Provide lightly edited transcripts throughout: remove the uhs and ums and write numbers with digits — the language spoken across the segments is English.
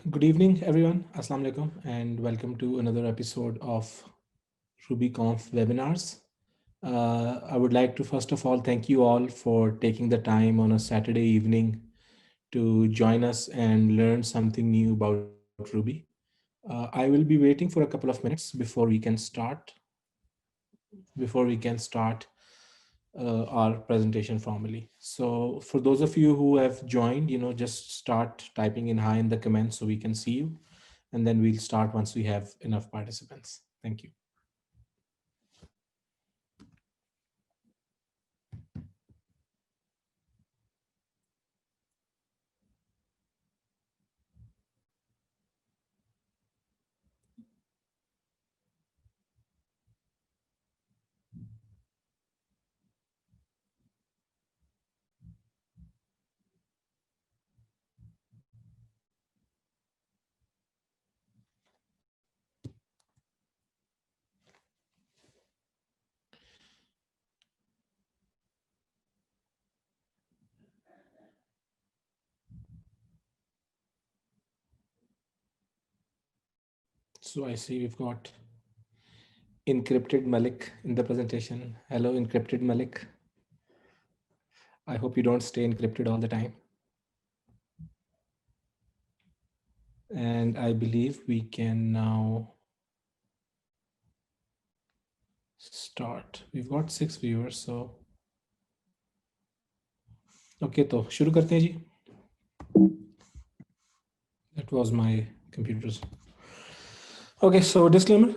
Good evening, everyone. Assalamu alaikum, and welcome to another episode of RubyConf webinars. I would like to first of all thank you all for taking the time on a Saturday evening to join us and learn something new about Ruby. I will be waiting for a couple of minutes before we can start our presentation formally. So for those of you who have joined, just start typing in hi in the comments so we can see you. And then we'll start once we have enough participants. Thank you. So I see we've got Encrypted Malik in the presentation. Hello, Encrypted Malik. I hope you don't stay encrypted all the time. And I believe we can now start. We've got 6 viewers, so okay, तो शुरू करते हैं जी. That was my computer's. Okay, so disclaimer.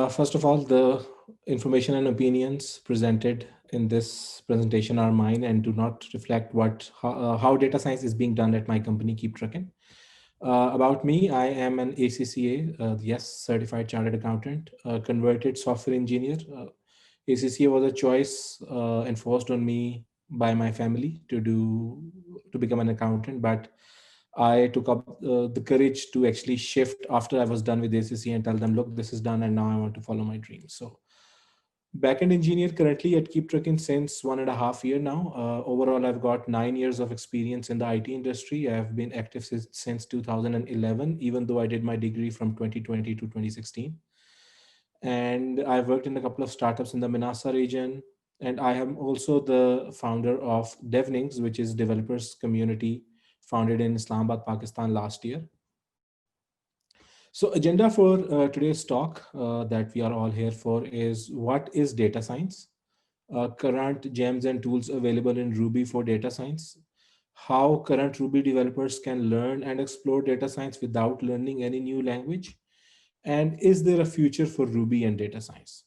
First of all, the information and opinions presented in this presentation are mine and do not reflect how data science is being done at my company, Keep Trucking. About me, I am an ACCA, yes, certified chartered accountant, converted software engineer. ACCA was a choice enforced on me by my family to become an accountant, but I took up the courage to actually shift after I was done with ACCA and tell them, look, this is done, and now I want to follow my dreams. So backend engineer currently at Keep Trucking since 1.5 years now. Overall, I've got 9 years of experience in the IT industry. I've been active since 2011, even though I did my degree from 2020 to 2016. And I've worked in a couple of startups in the Manasa region. And I am also the founder of DevNings, which is developers community founded in Islamabad, Pakistan last year. So agenda for today's talk that we are all here for is what is data science? Current gems and tools available in Ruby for data science, how current Ruby developers can learn and explore data science without learning any new language, and is there a future for Ruby and data science?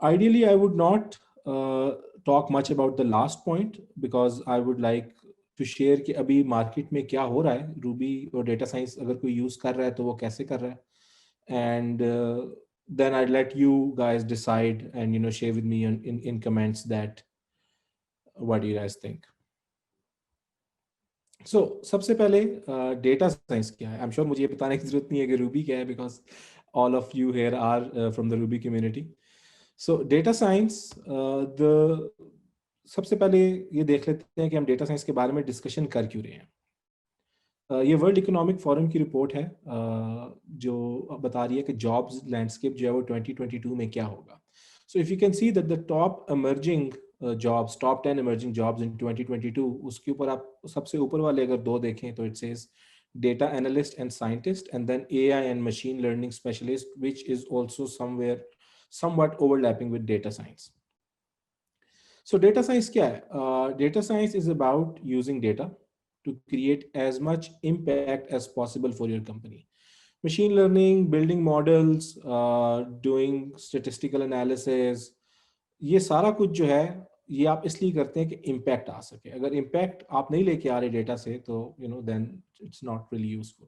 Ideally, I would not talk much about the last point because I would like to share कि अभी market में क्या हो रहा है Ruby और data science अगर कोई use कर रहा है तो वो कैसे कर रहा है, and then I'd let you guys decide and share with me in comments that what do you guys think. So सबसे पहले data science क्या है? I'm sure मुझे ये बताने की जरूरत नहीं है कि Ruby क्या है because all of you here are from the Ruby community. So data science, सबसे पहले ये देख लेते हैं कि हम data science के बारे में discussion कर क्यों रहे हैं. ये वर्ल्ड इकोनॉमिक फोरम की रिपोर्ट है जो बता रही है कि जॉब्स लैंडस्केप जो है वो 2022 में क्या होगा. सो if you can see that the top emerging jobs, top 10 emerging jobs in 2022, उसके ऊपर आप सबसे ऊपर वाले अगर दो देखें तो it says data analyst and scientist, and then AI and machine learning specialist, which is also somewhat overlapping with data science. So data science क्या है? Data science is about using data to create as much impact as possible for your company. Machine learning, building models, doing statistical analysis, ये सारा कुछ जो है ये आप इसलिए करते हैं कि इम्पैक्ट आ सके. अगर इम्पैक्ट आप नहीं लेके आ रहे डेटा से तो then it's not really useful.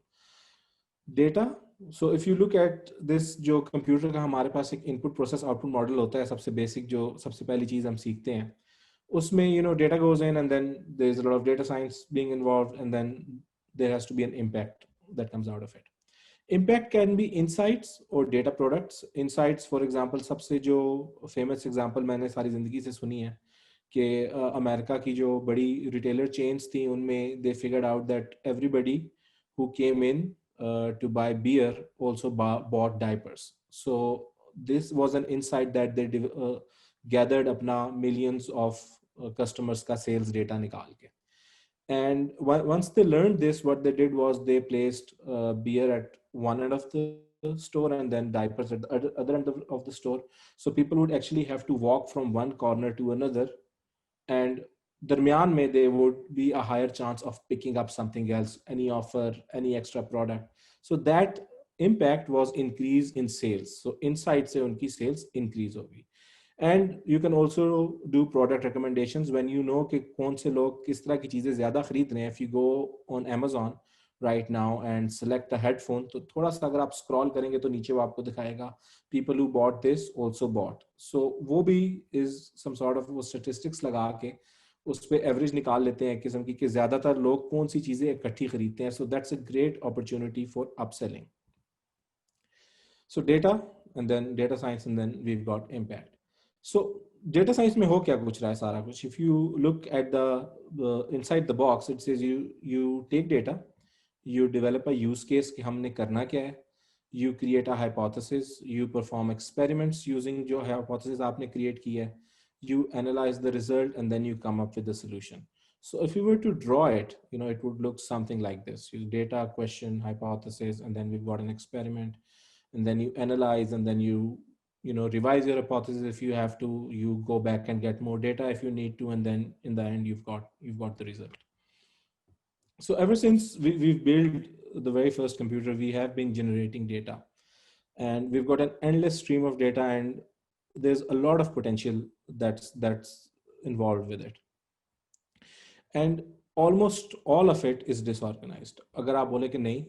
Data, so if you look at this, जो कंप्यूटर का हमारे पास एक इनपुट प्रोसेस आउटपुट मॉडल होता है, सबसे बेसिक जो सबसे पहली चीज हम सीखते हैं उसमें data goes in, and then there's a lot of data science being involved, and then there has to be an impact that comes out of it. Impact can be insights or data products. Insights, for example, सबसे जो famous example मैंने सारी जिंदगी से सुनी है कि America की जो बड़ी रिटेलर चेन्स थी उनमें they figured out that everybody who came in to buy beer also bought diapers. So this was an insight that they gathered अपना millions of customers का sales data निकाल के. And once they learned this, what they did was they placed beer at one end of the store and then diapers at the other end of the store. So people would actually have to walk from one corner to another, and darmiyan mein there would be a higher chance of picking up something else, any offer, any extra product. So that impact was increase in sales. So inside se unki sales increase hogi. And you can also do product recommendations when you know कि कौन से लोग किस तरह की चीजें ज्यादा खरीद रहे हैं. If you go on Amazon right now and select a headphone, तो थोड़ा सा अगर आप स्क्रॉल करेंगे तो नीचे वो आपको दिखाएगा people who bought this also bought. So वो भी is some sort of वो statistics लगा के उस पे एवरेज निकाल लेते हैं किस्म की कि ज्यादातर लोग कौन सी चीजें इकट्ठी खरीदते हैं. So that's a great opportunity for upselling. So data and then data science and then we've got impact. So data science में हो क्या कुछ रहा है सारा कुछ. If you look at the inside the box, it says you take data, you develop a use case कि हमने करना क्या है, you create a hypothesis, you perform experiments using जो hypothesis आपने create की है, you analyze the result and then you come up with the solution. So if you were to draw it, it would look something like this. You data, question, hypothesis, and then we've got an experiment, and then you analyze, and then you revise your hypothesis if you have to, you go back and get more data if you need to, and then in the end you've got the result. So ever since we've built the very first computer, we have been generating data, and we've got an endless stream of data, and there's a lot of potential that's involved with it, and almost all of it is disorganized. अगर आप बोले कि नहीं,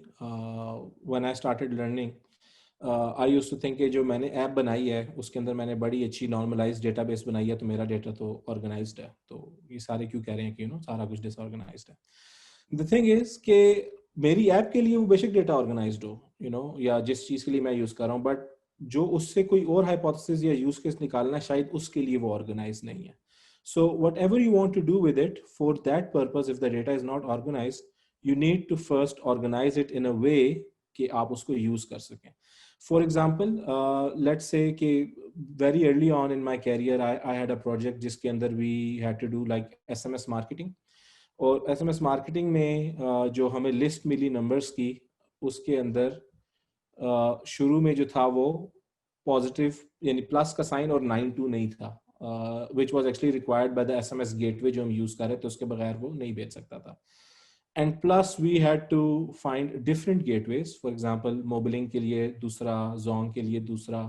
when I started learning, I used to think कि जो मैंने app बनाई है उसके अंदर मैंने बड़ी अच्छी नॉर्मलाइज्ड डेटाबेस बनाई है, तो मेरा डेटा तो ऑर्गेनाइज्ड है, तो ये सारे क्यों कह रहे हैं कि सारा कुछ डिसऑर्गेनाइज्ड है. द थिंग इज कि मेरी ऐप के लिए वो बेशक डेटा ऑर्गेनाइज्ड हो, या जिस चीज के लिए मैं यूज कर रहा हूँ, बट जो उससे कोई और हाइपोथेसिस या यूज केस निकालना है शायद उसके लिए वो ऑर्गेनाइज नहीं है. So whatever you want to do with it, for that purpose if the data is not organised, you need to first organise it in a way कि आप उसको यूज कर सकें. For example, let's say कि very early on in my career, I had a project जिसके अंदर we had to do like SMS marketing. और SMS marketing में जो हमें list मिली numbers की, उसके अंदर शुरू में जो था वो positive यानी plus का sign और 92 नहीं था, which was actually required by the SMS gateway जो हम use कर रहे थे, उसके बगैर वो नहीं भेज सकता था. And plus we had to find different gateways. For example, Mobilink के लिए दूसरा, Zong के लिए दूसरा,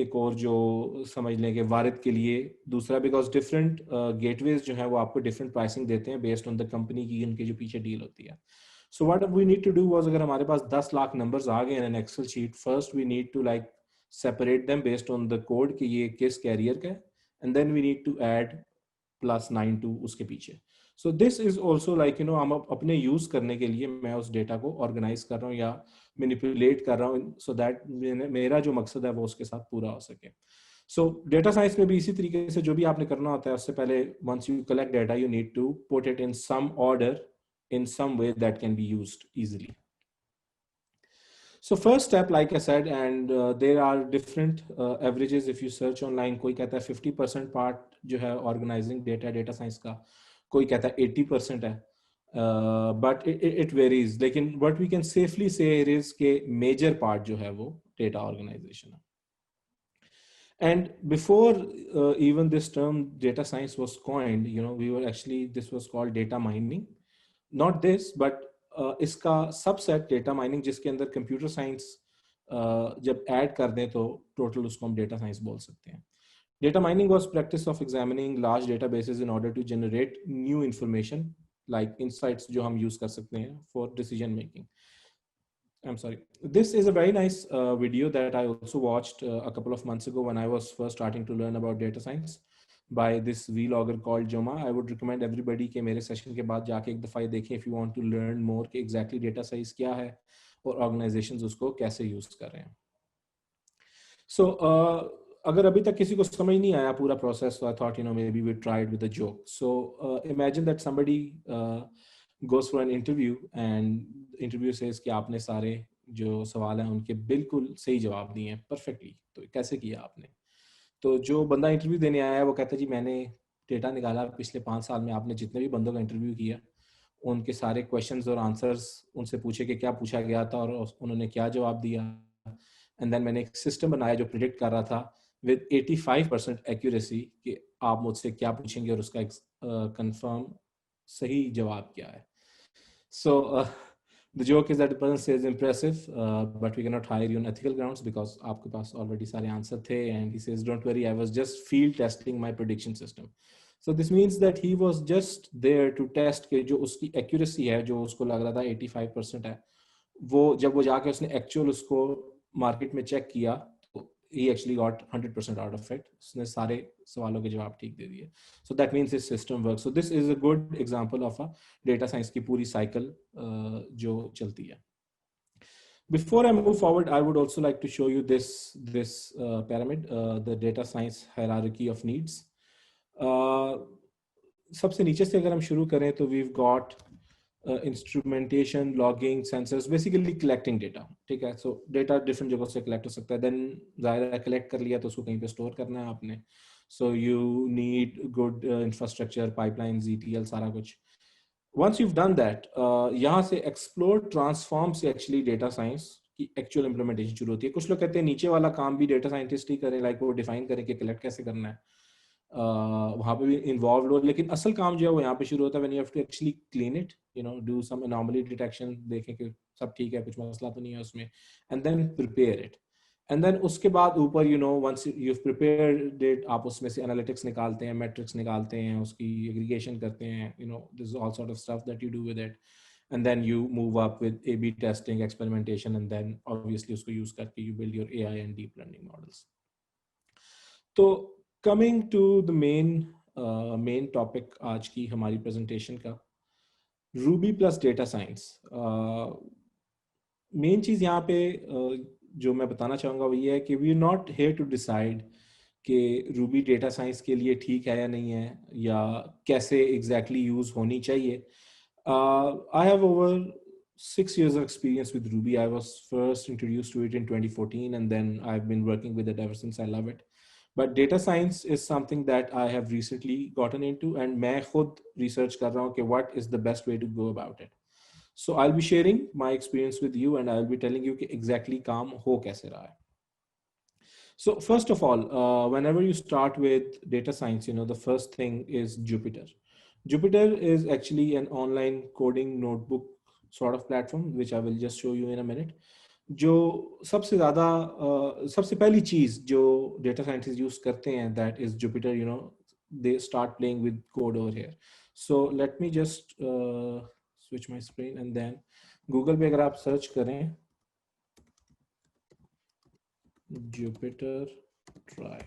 एक और जो समझ लें कि वारिद के लिए दूसरा, because different gateways जो है वो आपको different pricing देते हैं based on the company की उनके जो पीछे deal होती है. So what we need to do was, अगर हमारे पास 10 लाख numbers आ गए in an Excel sheet, first we need to like separate them based on the code कि ये किस carrier का है, and then we need to add +92 उसके पीछे. So this is also like हम अपने यूज करने के लिए मैं उस डेटा को ऑर्गेनाइज कर रहा हूँ या मैनिपुलेट कर रहा हूँ, so that मेरा जो मकसद है वो उसके साथ पूरा हो सके. So डेटा साइंस में भी इसी तरीके से जो भी आपने करना होता है, उससे पहले once you collect data, you need to put it in some order, in some way that can be used easily. So first step, like I said, and there are different averages if you search online. कोई कहता है 50% part जो है organizing data science का, कोई कहता है 80% है, but it varies. लेकिन what we can safely say is कि major part जो है वो data organization है. And before even this term data science was coined, we were actually, this was called data mining. Not this, but इसका subset data mining, जिसके अंदर computer science जब add कर दें तो टोटल उसको हम डेटा साइंस बोल सकते हैं. Data mining was practice of examining large databases in order to generate new information like insights जो हम यूज कर सकते हैं for decision making. I'm sorry. This is a very nice video that I also watched a couple of months ago when I was first starting to learn about data science, by this vlogger called Joma. I would recommend everybody के मेरे session के बाद जाके एक दफ़ा देखें if you want to learn more कि exactly data science क्या है और organizations उसको कैसे यूज कर रहे हैं. So अगर अभी तक किसी को समझ नहीं आया पूरा process, so I thought maybe we tried with a joke. So imagine that somebody goes for an interview and interview says कि आपने सारे जो सवाल हैं उनके बिल्कुल सही जवाब दिए हैं perfectly, तो कैसे किया आपने? तो जो बंदा इंटरव्यू देने आया है वो कहता है जी मैंने डेटा निकाला पिछले 5 साल में आपने जितने भी बंदों का इंटरव्यू किया उनके सारे क्वेश्चंस और आंसर्स उनसे पूछे कि क्या पूछा गया था और उन्होंने क्या जवाब दिया, एंड देन मैंने एक सिस्टम बनाया जो प्रिडिक्ट कर रहा था विद 85% एक्यूरेसी कि आप मुझसे क्या पूछेंगे और उसका कंफर्म सही जवाब क्या है. So the joke is that the person says impressive, but we cannot hire you on ethical grounds because आपके पास already सारे answer थे, and he says don't worry, I was just field testing my prediction system. So this means that he was just there to test कि जो उसकी accuracy है जो उसको लग रहा था 85% है, वो जब वो जाके उसने actual उसको market में check किया तो he actually got 100% out of it. उसने सारे सवालों के जवाब ठीक दे दिए. So that means his system works. So this is a good example of a data science की पूरी cycle जो चलती है. Before I move forward, I would also like to show you this pyramid, the data science hierarchy of needs. सबसे नीचे से अगर हम शुरू करें तो we've got instrumentation, logging, sensors, basically collecting data. ठीक है, so data different जगहों से collect हो सकता है. Then ज़ाहिर है collect कर लिया तो उसको कहीं पे store करना है आपने. So you need good infrastructure, pipelines, ETL, सारा कुछ. Once you've done that, यहाँ से explore, transform से actually data science की actual implementation शुरू होती है. कुछ लोग कहते हैं नीचे वाला काम भी data scientist ही करें, like वो define करें कि collect कैसे करना है. वहाँ पे भी इन्वॉल्व हो, लेकिन असल काम जो है वो यहाँ पे शुरू होता है when you have to actually clean it, you know, do some anomaly detection, देखें कि सब ठीक है, कुछ मसला तो नहीं है उसमें, and then prepare it. And then उसके बाद ऊपर you know once you've prepared it, आप उसमें से analytics निकालते हैं, metrics निकालते हैं, उसकी aggregation करते हैं, you know, this is all sort of stuff that you do with it. And then you move up with A/B testing, experimentation, and then obviously उसको use करके you build your AI and deep learning models. तो coming to the main topic आज की हमारी presentation का, Ruby plus data science. Main चीज़ यहाँ पे जो मैं बताना चाहूँगा वो ये है कि we are not here to decide कि Ruby data science के लिए ठीक है या नहीं है या कैसे exactly use होनी चाहिए. I have over 6 years of experience with Ruby. I was first introduced to it in 2014 and then I've been working with it ever since. I love it. But data science is something that I have recently gotten into and मैं खुद research कर रहा हूँ कि what is the best way to go about it. So I'll be sharing my experience with you and I'll be telling you कि exactly काम हो कैसे रहा है. So first of all, whenever you start with data science, you know, the first thing is Jupyter. Jupyter is actually an online coding notebook sort of platform, which I will just show you in a minute. जो सबसे ज़्यादा सबसे पहली चीज़ जो data scientists use करते हैं, that is Jupyter. You know, they start playing with code over here. So let me just switch my screen and then Google पे अगर आप search करें Jupyter try,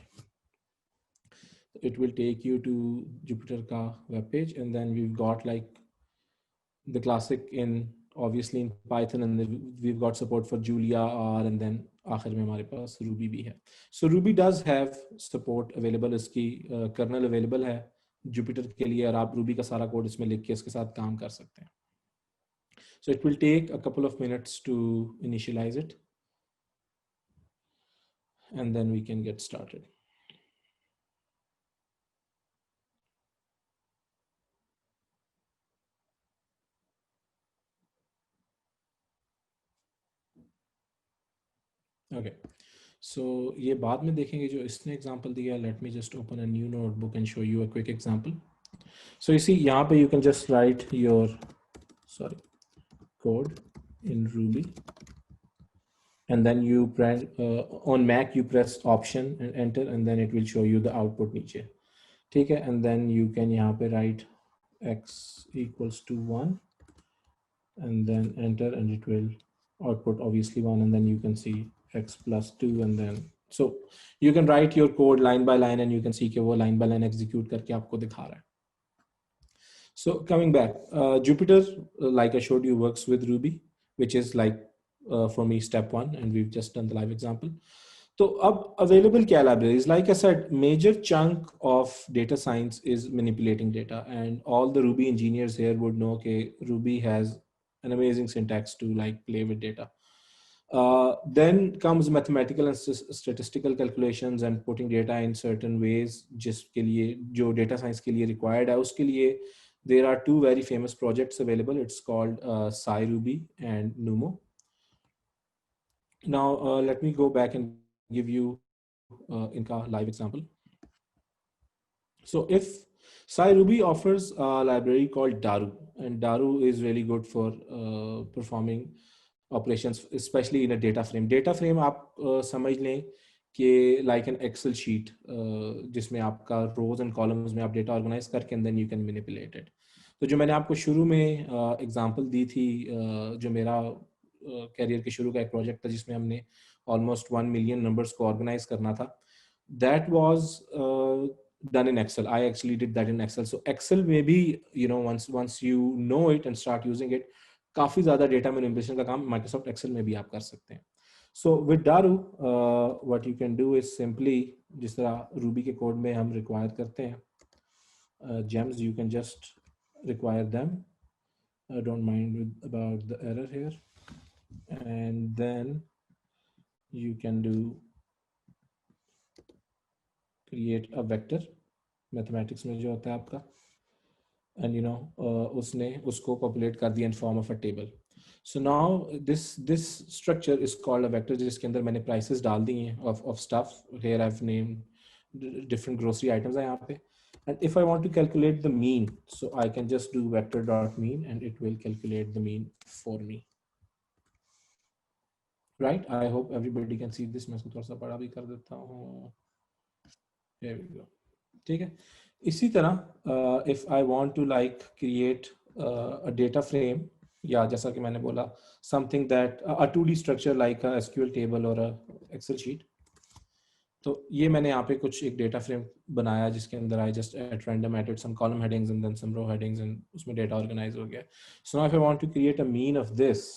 it will take you to Jupyter ka web page, and then we've got like the classic in obviously in Python, and then we've got support for Julia, R, and then आखिर में हमारे पास Ruby भी है. So Ruby does have support available, इसकी kernel available है Jupyter के लिए और आप Ruby का सारा कोड इसमें लिख के इसके साथ काम कर सकते हैं. So it will take a couple of minutes to initialize it, and then we can get started. Okay. So ये बाद में देखेंगे जो इसने example दिया. Let me just open a new notebook and show you a quick example. So you see यहाँ पे you can just write your code in Ruby, and then you press on Mac you press option and enter, and then it will show you the output नीचे. ठीक है, and then you can यहाँ पे write x equals to 1 and then enter, and it will output obviously 1, and then you can see x plus 2, and then so you can write your code line by line and you can see कि वो line by line execute करके आपको दिखा रहा है. So coming back, Jupyter, like I showed you, works with Ruby, which is like for me step 1, and we've just done the live example. तो अब available क्या libraries? Like I said, major chunk of data science is manipulating data, and all the Ruby engineers here would know that Ruby has an amazing syntax to like play with data. Then comes mathematical and statistical calculations and putting data in certain ways. जिसके लिए जो data science के लिए required है, उसके लिए there are two very famous projects available. It's called SciRuby and Numo. Now let me go back and give you इनका live example. So if SciRuby offers a library called Daru, and Daru is really good for performing operations, especially in a data frame. Data frame आप समझ लें कि like an Excel sheet जिसमें आपका rows and columns में आप data organize करके and then you can manipulate it. तो जो मैंने आपको शुरू में example दी थी, जो मेरा कैरियर के शुरू का एक प्रोजेक्ट था जिसमें हमने almost 1 million numbers को organize करना था, that was done in Excel. I actually did that in Excel. So Excel may be, you know, once you know it and start using it, काफी ज्यादा डेटा मैनिपुलेशन का काम Microsoft Excel में भी आप कर सकते हैं. So with Daru, what you can do is simply, जिस तरह Ruby के कोड में हम require करते हैं, gems, you can just require them. I don't mind about the error here. And then you can do create a vector, mathematics में जो होता है आपका, and you know उसने उसको populate कर दिया in form of a table. So now this structure is called a vector, जिसके अंदर मैंने prices डाल दी हैं of stuff. Here I've named different grocery items हैं यहाँ पे. And if I want to calculate the mean, so I can just do vector dot mean and it will calculate the mean for me. Right? I hope everybody can see this. मैं इसको थोड़ा सा बड़ा भी कर देता हूँ. There we go. ठीक है. इसी तरह if I want to like create a data frame, या जैसा कि मैंने बोला something that a 2D structure like a SQL table or a Excel sheet, तो ये मैंने यहाँ पे कुछ एक डेटा फ्रेम बनाया जिसके अंदर I just at random added some column headings and then some row headings and उसमें डेटा organize हो गया. So now if I want to create a mean of this,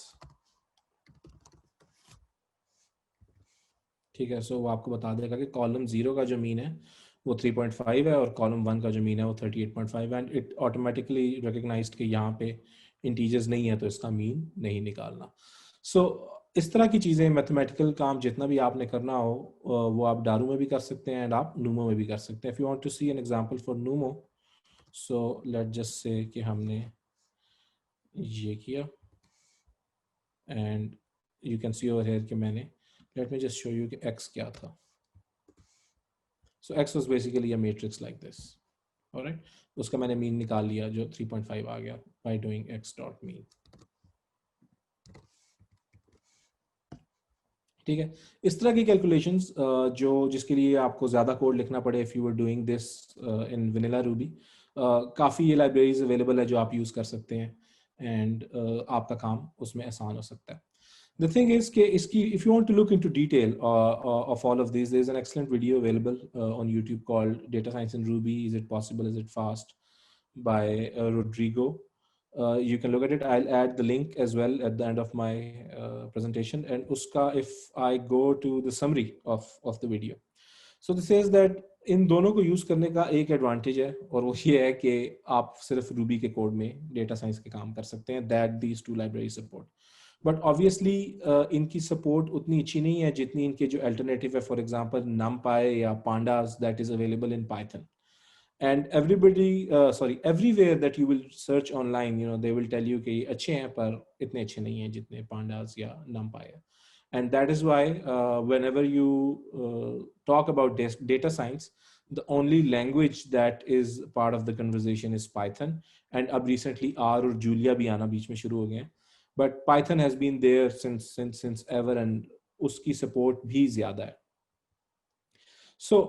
ठीक है, so वो आपको बता देगा कि कॉलम 0 का जो मीन है वो 3.5 है और कॉलम 1 का जो मीन है वो 38.5 है, एंड इट ऑटोमेटिकली रिकॉग्नाइज्ड कि यहाँ पे इंटीजर्स नहीं है तो इसका मीन नहीं निकालना. सो इस तरह की चीज़ें, मैथमेटिकल काम जितना भी आपने करना हो वो आप डारू में भी कर सकते हैं एंड आप नूमो में भी कर सकते हैं. If you want to see an example for नूमो, सो लेट जस्ट से कि हमने ये किया and you can see over here कि मैंने, let me just show you कि x क्या था. So x was basically a matrix like this. All right, उसका मैंने मीन निकाल लिया जो 3.5 आ गया by doing x dot mean. ठीक है, इस तरह की कैलकुलेशंस जो जिसके लिए आपको ज़्यादा कोड लिखना पड़े if you are doing this in vanilla Ruby, काफ़ी ये लाइब्रेरीज अवेलेबल है जो आप यूज़ कर सकते हैं एंड आपका काम उसमें आसान हो सकता है. The thing is कि इसकी, if you want to look into detail of all of these, there is an excellent video available on YouTube called Data Science in Ruby. Is it possible? Is it fast? By Rodrigo. You can look at it. I'll add the link as well at the end of my presentation. And uska, if I go to the summary of the video, so this says that इन दोनों को use करने का एक advantage है और वो ये है कि आप सिर्फ रूबी के कोड में डेटा साइंस के काम कर सकते हैं. That these two library support, but obviously इनकी सपोर्ट उतनी अच्छी नहीं है जितनी इनके जो अल्टरनेटिव है, फॉर एग्जांपल numpy या pandas that is available in Python. And everybody everywhere that you will search online, you know, they will tell you कि अच्छे हैं पर इतने अच्छे नहीं हैं जितने pandas या numpy है. And that is why whenever you talk about data science, the only language that is part of the conversation is Python. And अब recently R और Julia भी आना बीच में शुरू हो गए हैं. But Python has been there since ever, and उसकी support भी ज़्यादा है. So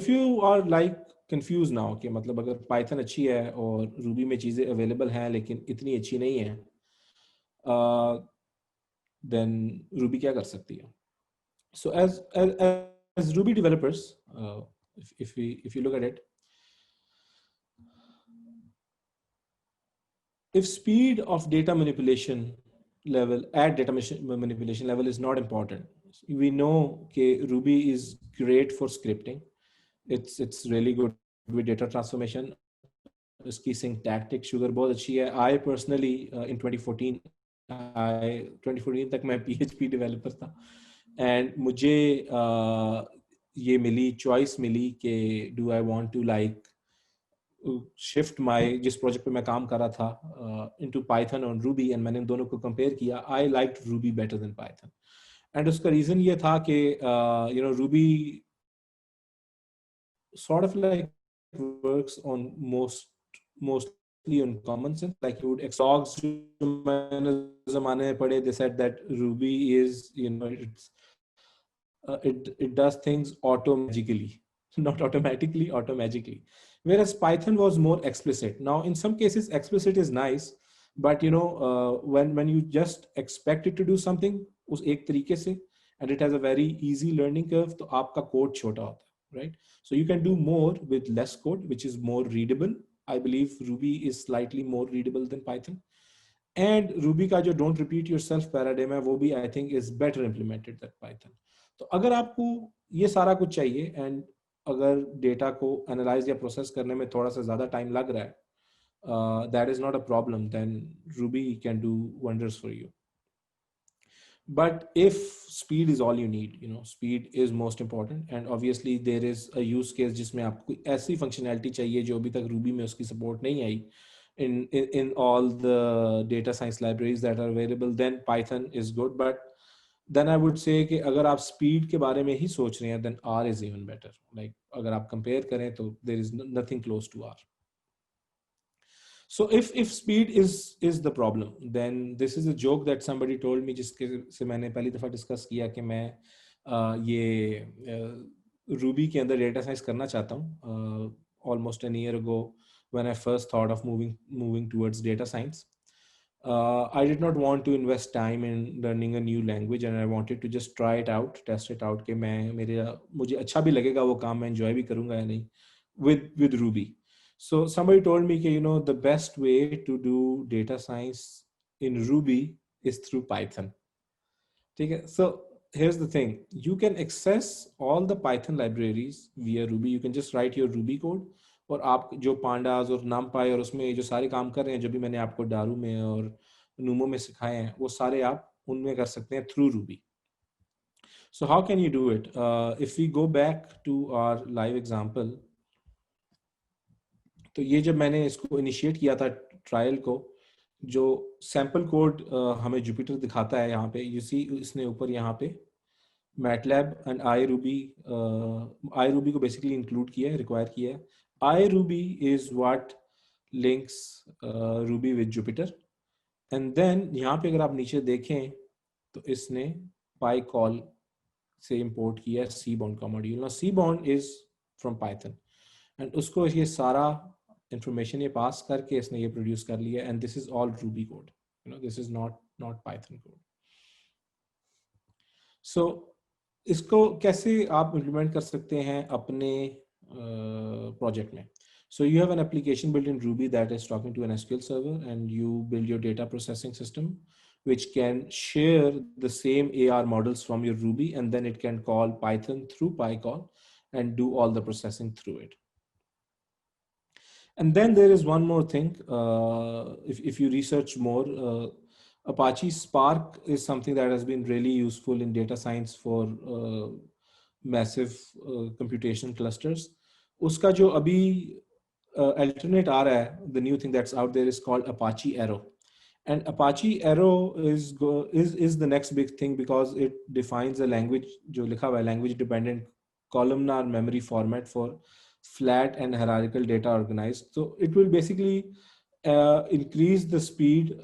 if you are like confused now कि मतलब अगर Python अच्छी है और Ruby में चीज़ें available हैं लेकिन इतनी अच्छी नहीं है, then Ruby क्या कर सकती है? So as Ruby developers, if you look at it, if speed of data manipulation level, at data manipulation level is not important. We know that Ruby is great for scripting. It's really good with data transformation. इसकी syntactic sugar बहुत अच्छी है. I personally in 2014 तक मैं PHP developer था, and मुझे ये मिली choice मिली कि do I want to like shift my जिस प्रोजेक्ट पे मैं काम कर रहा था into Python और Ruby, and मैंने दोनों को कंपेयर किया. I liked Ruby better than Python, and उसका रीजन ये था कि Ruby sort of like works on mostly on common sense. Like you would logs ज़माने में पढ़े, they said that Ruby is, it does things automagically, not automatically, automagically. Whereas Python was more explicit. Now, in some cases, explicit is nice, but when you just expect it to do something उस एक तरीके से, and it has a very easy learning curve, तो आपका code छोटा होता है, right? So you can do more with less code, which is more readable. I believe Ruby is slightly more readable than Python. And Ruby का जो don't repeat yourself paradigm है, वो भी I think is better implemented than Python. तो अगर आपको ये सारा कुछ चाहिए, and अगर डेटा को एनालाइज या प्रोसेस करने में थोड़ा सा ज़्यादा टाइम लग रहा है, that is not a problem, then Ruby can do wonders for you. But if speed is all you need, speed is most important, and obviously there is a use case जिसमें आपको कोई ऐसी functionality चाहिए जो अभी तक Ruby में उसकी support नहीं आई in all the data science libraries that are available, then Python is good. But then I would say कि अगर आप speed के बारे में ही सोच रहे हैं, then R is even better. Like अगर आप compare करें तो there is nothing close to R. So if speed is the problem, then this is a joke that somebody told me, जिसके से मैंने पहली दफा डिस्कस किया कि मैं ये Ruby के अंदर data science करना चाहता हूँ almost a year ago when I first thought of moving towards data science. I did not want to invest time in learning a new language, and I wanted to just try it out, test it out कि मुझे अच्छा भी लगेगा वो काम, मैं enjoy भी करूँगा या नहीं with Ruby. So somebody told me that the best way to do data science in Ruby is through Python. Okay? So here's the thing. You can access all the Python libraries via Ruby. You can just write your Ruby code, और आप जो pandas और numpy और उसमें जो सारे काम कर रहे हैं, जो भी मैंने आपको Daru में और Numo में सिखाए हैं, वो सारे आप उनमें कर सकते हैं through Ruby. So how can you do it? If we go back to our live example, तो ये जब मैंने इसको इनिशिएट किया था ट्रायल को, जो सैम्पल कोड हमें जुपिटर दिखाता है यहाँ पे, यू सी इसने ऊपर यहाँ पे मैटलैब एंड iRuby को बेसिकली इंक्लूड किया है, रिक्वायर किया है. iRuby is what links Ruby with Jupyter. And then यहाँ पे अगर आप नीचे देखें तो इसने PyCall से इंपोर्ट किया है Cbond का module. Now Cbond is from Python, and उसको ये सारा information ये पास करके इसने ये प्रोड्यूस कर लिया, and this is all Ruby code. This is not Python code. So इसको कैसे आप implement कर सकते हैं अपने project में? So you have an application built in Ruby that is talking to an SQL server, and you build your data processing system which can share the same AR models from your Ruby, and then it can call Python through PyCall and do all the processing through it. And then there is one more thing. If you research more, Apache Spark is something that has been really useful in data science for massive computation clusters. Uska jo abhi alternate aa raha hai, the new thing that's out there is called Apache Arrow. And Apache Arrow is the next big thing because it defines a language, jo likha hua hai, language dependent columnar memory format for flat and hierarchical data organized. So it will basically increase the speed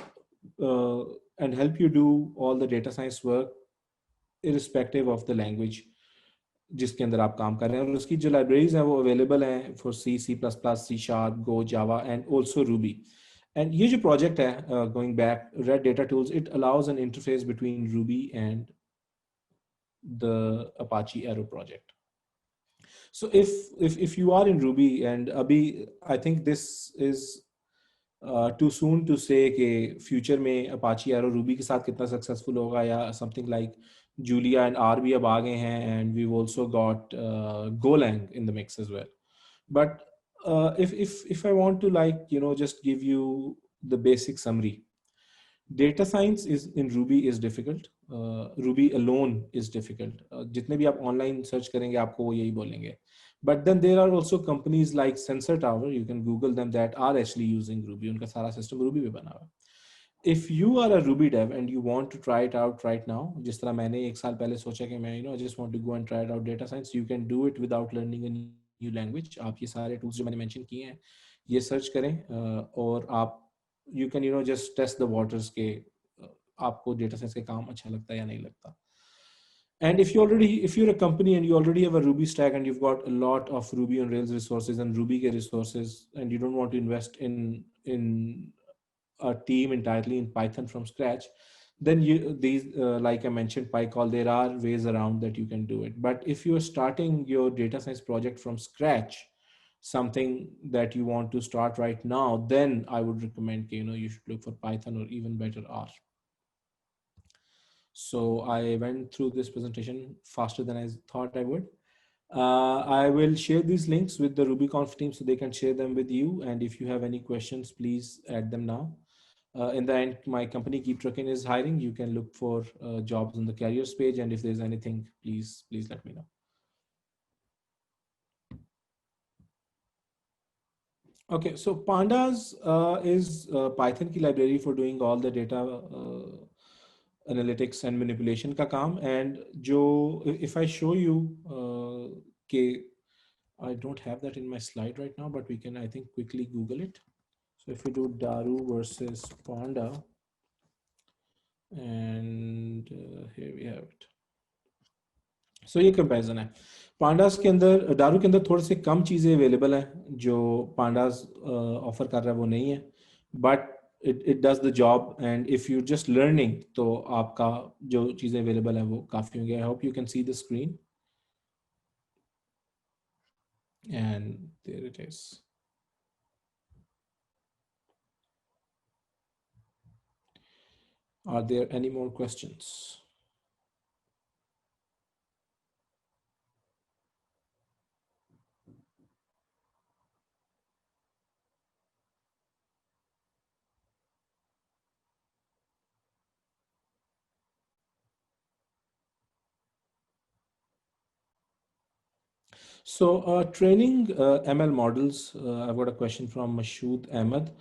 and help you do all the data science work irrespective of the language जिसके अंदर आप काम कर रहे हैं. और उसकी जो libraries हैं वो available हैं for C, C++, C Sharp, Go, Java, and also Ruby. And ये जो project है, going back, Red Data Tools, it allows an interface between Ruby and the Apache Arrow project. So if you are in Ruby, and Abhi, I think this is too soon to say कि future में Apache Arrow Ruby के साथ कितना successful होगा, या something like Julia and R भी अब आ गए हैं, and we've also got Golang in the mix as well. But if I want to, like, just give you the basic summary, data science is in Ruby is difficult. Ruby alone is difficult. जितने भी आप online search करेंगे आपको वो यही बोलेंगे. But then there are also companies like Sensor Tower, you can Google them, that are actually using Ruby. उनका सारा system Ruby पे बना हुआ है. If you are a Ruby dev and you want to try it out right now, जिस तरह मैंने एक साल पहले सोचा कि मैं I just want to go and try it out data science, you can do it without learning a new language. आप ये सारे tools जो मैंने mention किए हैं ये search करें, और आप you can just test the waters के आपको data science के काम अच्छा लगता है या नहीं लगता. And if you're a company and you already have a Ruby stack and you've got a lot of Ruby on Rails resources and Ruby ke resources, and you don't want to invest in a team entirely in Python from scratch, then like I mentioned, PyCall, there are ways around that you can do it. But if you're starting your data science project from scratch, something that you want to start right now, then I would recommend you should look for Python, or even better, R. So I went through this presentation faster than I thought I would. I will share these links with the RubyConf team so they can share them with you. And if you have any questions, please add them now. In the end, my company Keep Trucking is hiring. You can look for jobs on the careers page. And if there's anything, please let me know. Okay, so Pandas is Python की library for doing all the data analytics and manipulation का काम. And जो if I show you कि I don't have that in my slide right now, but we can, I think, quickly Google it. So if we do Daru versus Panda, and here we have it. So ये comparison है. Pandas के अंदर, Daru के अंदर थोड़े से कम चीजें available हैं जो Pandas offer कर रहा है वो नहीं है. But it does the job, and if you're just learning, तो आपका जो चीजें available है वो काफी होंगे. I hope you can see the screen. And there it is. Are there any more questions? So training ML models, I've got a question from Mashood Ahmed.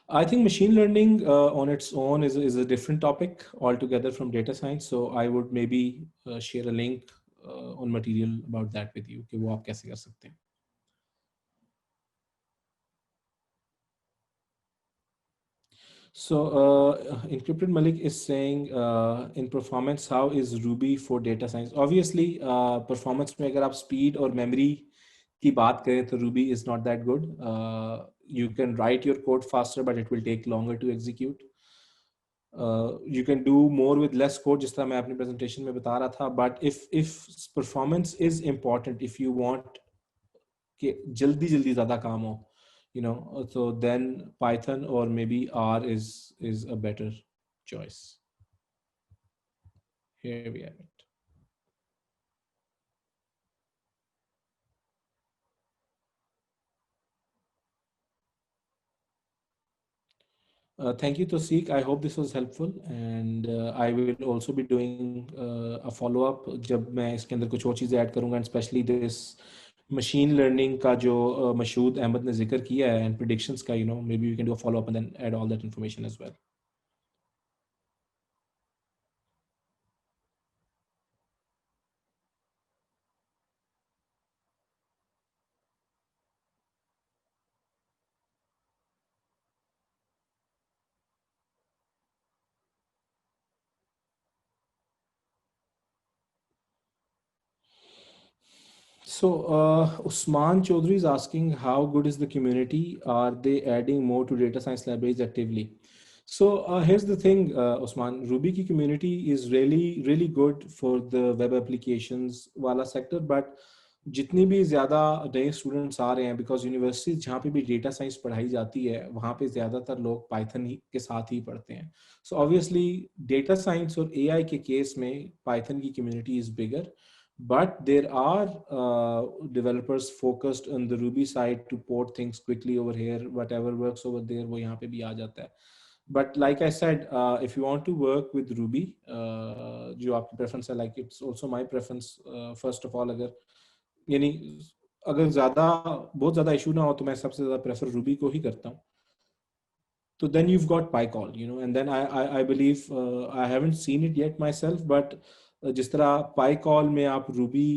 I think machine learning on its own is a different topic altogether from data science. So I would maybe share a link on material about that with you कि वो आप कैसे कर सकते हैं. So Encrypted Malik is saying in performance, how is Ruby for data science? Obviously, performance में अगर आप speed और memory की बात करें तो Ruby is not that good. You can write your code faster, but it will take longer to execute. You can do more with less code, जिस तरह मैं अपनी presentation में बता रहा था. But if performance is important, if you want कि जल्दी ज़्यादा काम हो, so then Python or maybe R is a better choice. Here we have it. Thank you, Tosik. I hope this was helpful, and I will also be doing a follow-up जब मैं इसके अंदर कुछ और चीज़ें ऐड करूँगा, and especially this machine learning का जो मशहूद अहमद ने जिक्र किया है and predictions का, maybe we can do a follow-up and then add all that information as well. So Usman Chaudhary is asking, how good is the community? Are they adding more to data science libraries actively? So here's the thing, Usman, Ruby ki community is really good for the web applications wala sector, but जितनी भी ज़्यादा नए students आ रहे हैं, because university जहाँ पे भी data science पढ़ाई जाती है वहाँ पे ज़्यादातर लोग पाइथन ही के साथ ही पढ़ते हैं. सो ऑब्वियसली डेटा साइंस और एआई के केस में पाइथन की community is bigger, but there are developers focused on the Ruby side to port things quickly over here. Whatever works over there वो यहाँ पे भी आ जाता है. But like I said, if you want to work with Ruby, जो आपकी preference है, like it's also my preference. First of all, अगर यानी अगर ज़्यादा बहुत ज़्यादा इशू ना हो तो मैं सबसे ज़्यादा प्रेफर रूबी को ही करता हूँ. So then you've got PyCall, and then I believe I haven't seen it yet myself, but जिस तरह PyCall में आप Ruby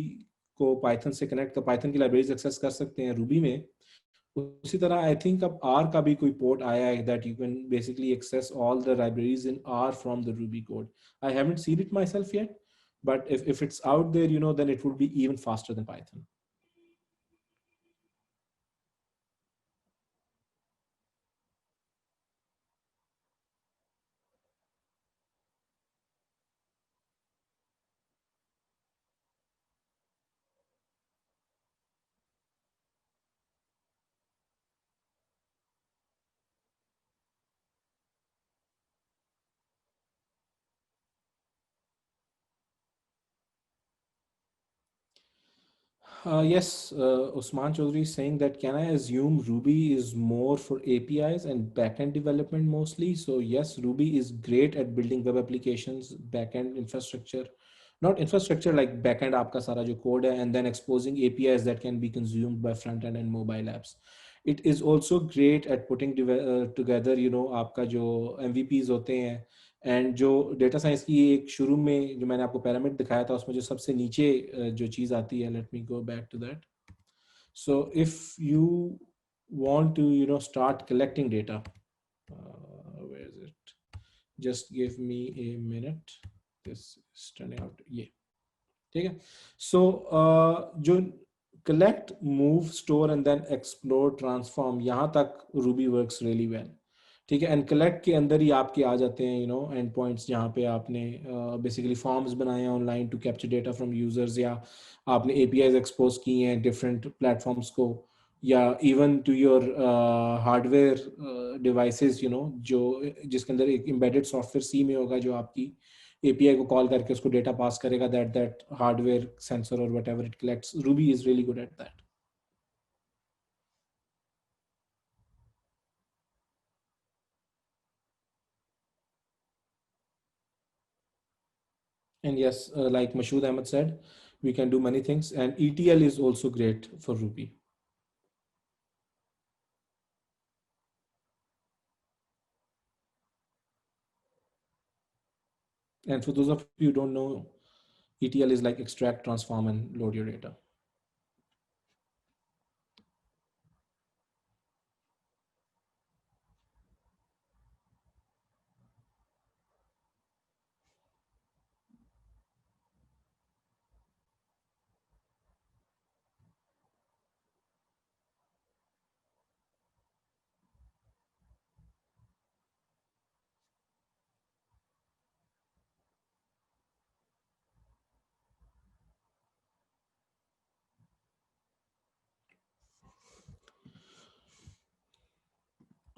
को Python से कनेक्ट कर Python की लाइब्रेरीज एक्सेस कर सकते हैं Ruby में, उसी तरह आई थिंक अब R का भी कोई पोर्ट आया है that you can basically access all the libraries in R from the Ruby code. I haven't seen it myself yet, but if it's out there, then it would be even faster than Python. Yes, Usman Chaudhary is saying that can I assume Ruby is more for APIs and backend development mostly? So yes, Ruby is great at building web applications, backend infrastructure, not infrastructure like backend आपका सारा जो code है, and then exposing APIs that can be consumed by front end and mobile apps. It is also great at putting together, आपका जो MVPs होते हैं, and जो data science की एक शुरू में जो मैंने आपको पैरामिड दिखाया था उसमें जो सबसे नीचे जो चीज़ आती है, let me go back to that. So if you want to start collecting data, where is it, just give me a minute, this is turning out, ये ठीक है. सो जो collect move store and then explore transform, यहाँ तक Ruby works really well. ठीक है. And collect के अंदर ही आपके आ जाते हैं एंड पॉइंट्स जहाँ पे आपने बेसिकली फॉर्म्स बनाए हैं online to capture data from users, या आपने एपीआईज एक्सपोज किए हैं डिफरेंट प्लेटफॉर्म्स को, या even to your hardware devices, जो जिसके अंदर एक एम्बेडेड सॉफ्टवेयर सी में होगा जो आपकी API को कॉल करके उसको डेटा पास करेगा, that hardware sensor or whatever it collects. Ruby is really good at that. And yes, like Mashood Ahmed said, we can do many things, and ETL is also great for Ruby. And for those of you who don't know, ETL is like extract, transform, and load your data.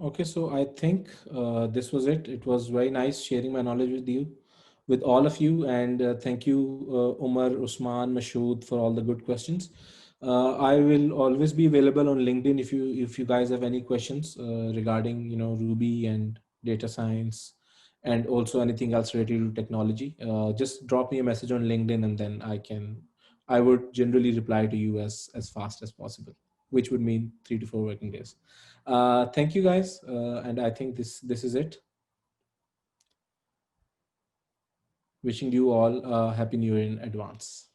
Okay, so I think this was it. It was very nice sharing my knowledge with you, with all of you, and thank you, Umar, Usman, Mashood, for all the good questions. I will always be available on LinkedIn if you guys have any questions regarding Ruby and data science, and also anything else related to technology. Just drop me a message on LinkedIn, and then I would generally reply to you as fast as possible, which would mean 3 to 4 working days. Thank you guys, and I think this is it. Wishing you all a happy new year in advance.